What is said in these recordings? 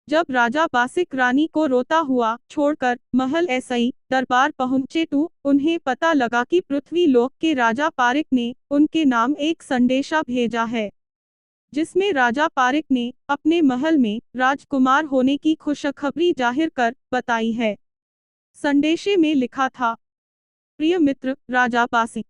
जब राजा बासिक रानी को रोता हुआ छोड़कर महल ऐसई दरबार पहुंचे तो उन्हें पता लगा कि पृथ्वी लोक के राजा पारिक ने उनके नाम एक संदेशा भेजा है, जिसमें राजा पारिक ने अपने महल में राजकुमार होने की खुशखबरी जाहिर कर बताई है। संदेशे में लिखा था, प्रिय मित्र राजा बासिक,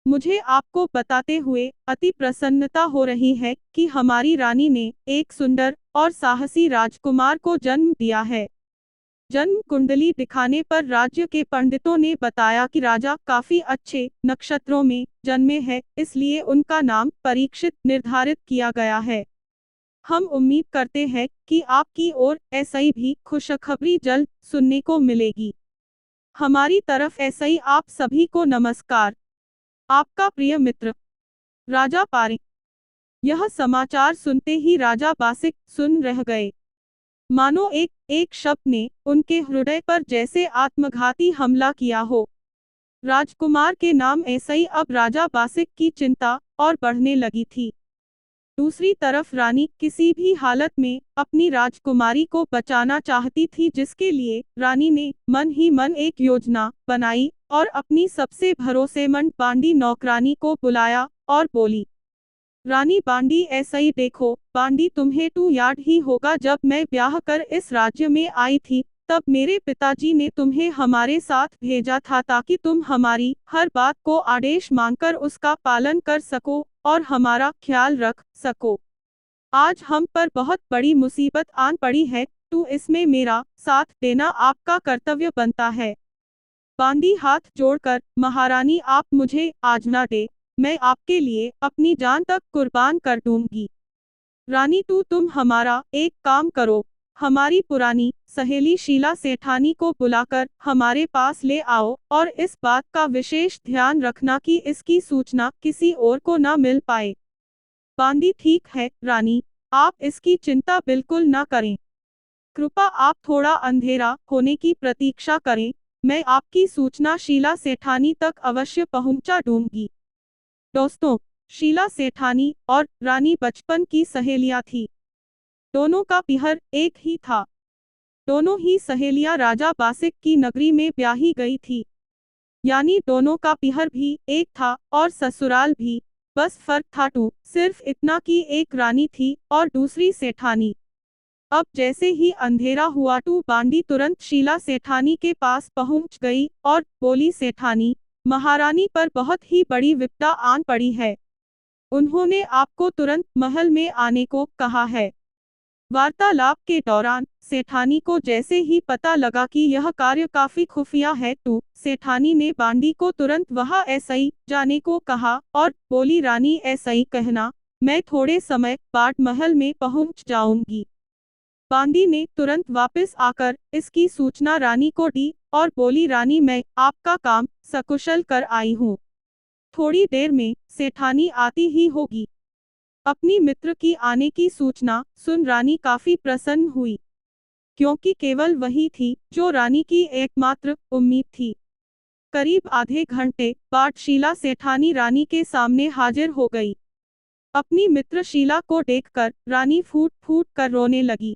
मुझे आपको बताते हुए अति प्रसन्नता हो रही है कि हमारी रानी ने एक सुंदर और साहसी राजकुमार को जन्म दिया है। जन्म कुंडली दिखाने पर राज्य के पंडितों ने बताया कि राजा काफी अच्छे नक्षत्रों में जन्मे हैं, इसलिए उनका नाम परीक्षित निर्धारित किया गया है। हम उम्मीद करते हैं कि आपकी ओर ऐसा ही भी खुशखबरी जल्द सुनने को मिलेगी। हमारी तरफ ऐसा ही आप सभी को नमस्कार। आपका प्रिय मित्र राजा पारिक। यह समाचार सुनते ही राजा बासिक सुन रह गए, मानो एक एक शब्द ने उनके हृदय पर जैसे आत्मघाती हमला किया हो। राजकुमार के नाम ऐसे ही अब राजा बासिक की चिंता और बढ़ने लगी थी। दूसरी तरफ रानी किसी भी हालत में अपनी राजकुमारी को बचाना चाहती थी, जिसके लिए रानी ने मन ही मन एक योजना बनाई और अपनी सबसे भरोसेमंद बांडी नौकरानी को बुलाया और बोली, रानी बांडी ऐसा ही देखो, बांडी तुम्हें तो याद ही होगा जब मैं ब्याह कर इस राज्य में आई थी, तब मेरे पिताजी ने तुम्हें हमारे साथ भेजा था ताकि तुम हमारी हर बात को आदेश मानकर उसका पालन कर सको और हमारा ख्याल रख सको। आज हम पर बहुत बड़ी मुसीबत आन पड़ी है, तो इसमें मेरा साथ देना आपका कर्तव्य बनता है। बांडी हाथ जोड़कर, महारानी आप मुझे आज्ञा दे, मैं आपके लिए अपनी जान तक कुर्बान कर दूंगी। रानी तो तुम हमारा एक काम करो, हमारी पुरानी सहेली शीला सेठानी को बुलाकर हमारे पास ले आओ और इस बात का विशेष ध्यान रखना कि इसकी सूचना किसी और को न मिल पाए। बांदी ठीक है रानी, आप इसकी चिंता बिल्कुल न करें। कृपा आप थोड़ा अंधेरा होने की प्रतीक्षा करें, मैं आपकी सूचना शीला सेठानी तक अवश्य पहुंचा दूंगी। दोस्तों, शीला सेठानी और रानी बचपन की सहेलियां थी। दोनों का पिहर एक ही था। दोनों ही सहेलियां राजा बासिक की नगरी में ब्याही गई थी, यानी दोनों का पिहर भी एक था और ससुराल भी। बस फर्क था तो सिर्फ इतना कि एक रानी थी और दूसरी सेठानी। अब जैसे ही अंधेरा हुआ तो बांडी तुरंत शीला सेठानी के पास पहुंच गई और बोली, सेठानी, महारानी पर बहुत ही बड़ी विपदा आन पड़ी है। उन्होंने आपको तुरंत महल में आने को कहा है। वार्तालाप के दौरान सेठानी को जैसे ही पता लगा कि यह कार्य काफी खुफिया है तो सेठानी ने बांडी को तुरंत वहां ऐसा ही जाने को कहा और बोली, रानी ऐसा ही कहना, मैं थोड़े समय बाद महल में पहुंच जाऊंगी। बांडी ने तुरंत वापस आकर इसकी सूचना रानी को दी और बोली, रानी मैं आपका काम सकुशल कर आई हूँ, थोड़ी देर में सेठानी आती ही होगी। अपनी मित्र की आने की सूचना सुन रानी काफी प्रसन्न हुई, क्योंकि केवल वही थी जो रानी की एकमात्र उम्मीद थी। करीब आधे घंटे बाद शीला सेठानी रानी के सामने हाजिर हो गई। अपनी मित्र शीला को देखकर रानी फूट फूट कर रोने लगी।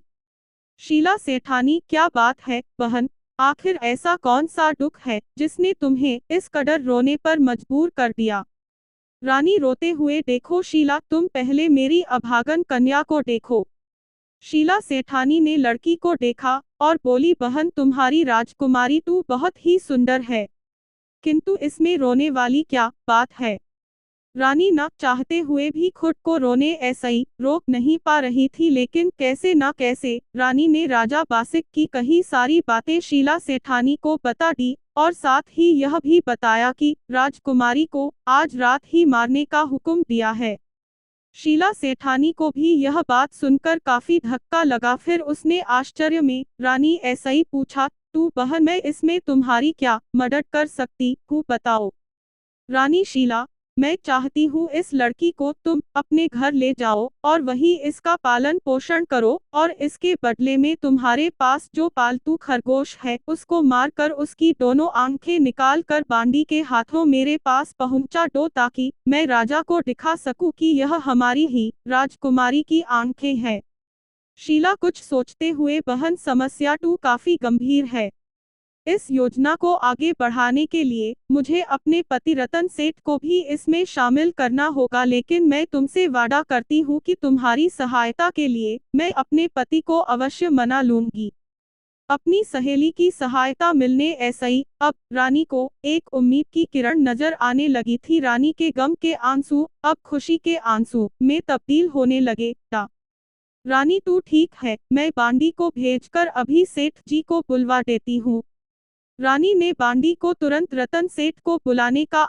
शीला सेठानी, क्या बात है बहन, आखिर ऐसा कौन सा दुख है जिसने तुम्हें इस कदर रोने पर मजबूर कर दिया? रानी रोते हुए, देखो शीला, तुम पहले मेरी अभागन कन्या को देखो। शीला सेठानी ने लड़की को देखा और बोली, बहन तुम्हारी राजकुमारी तो बहुत ही सुंदर है, किंतु इसमें रोने वाली क्या बात है? रानी न चाहते हुए भी खुद को रोने ऐसा ही रोक नहीं पा रही थी, लेकिन कैसे न कैसे रानी ने राजा बासिक की कही सारी बातें शीला सेठानी को बता दी और साथ ही यह भी बताया कि राजकुमारी को आज रात ही मारने का हुक्म दिया है। शीला सेठानी को भी यह बात सुनकर काफी धक्का लगा। फिर उसने आश्चर्य में रानी ऐसा ही पूछा, तू बहन, मैं इसमें तुम्हारी क्या मदद कर सकती हूँ, बताओ। रानी, शीला, मैं चाहती हूँ इस लड़की को तुम अपने घर ले जाओ और वहीं इसका पालन पोषण करो और इसके बदले में तुम्हारे पास जो पालतू खरगोश है उसको मारकर उसकी दोनों आंखें निकाल कर बांडी के हाथों मेरे पास पहुंचा दो, ताकि मैं राजा को दिखा सकूं कि यह हमारी ही राजकुमारी की आंखें हैं। शीला कुछ सोचते हुए, बहन समस्या 2 काफी गंभीर है। इस योजना को आगे बढ़ाने के लिए मुझे अपने पति रतन सेठ को भी इसमें शामिल करना होगा, लेकिन मैं तुमसे वादा करती हूँ कि तुम्हारी सहायता के लिए मैं अपने पति को अवश्य मना लूंगी। अपनी सहेली की सहायता मिलने ऐसई अब रानी को एक उम्मीद की किरण नजर आने लगी थी। रानी के गम के आंसू अब खुशी के आंसू में तब्दील होने लगे। रानी तू ठीक है, मैं बांडी को भेजकर अभी सेठ जी को बुलवा देती हूँ। रानी ने बांडी को तुरंत रतन सेठ को बुलाने का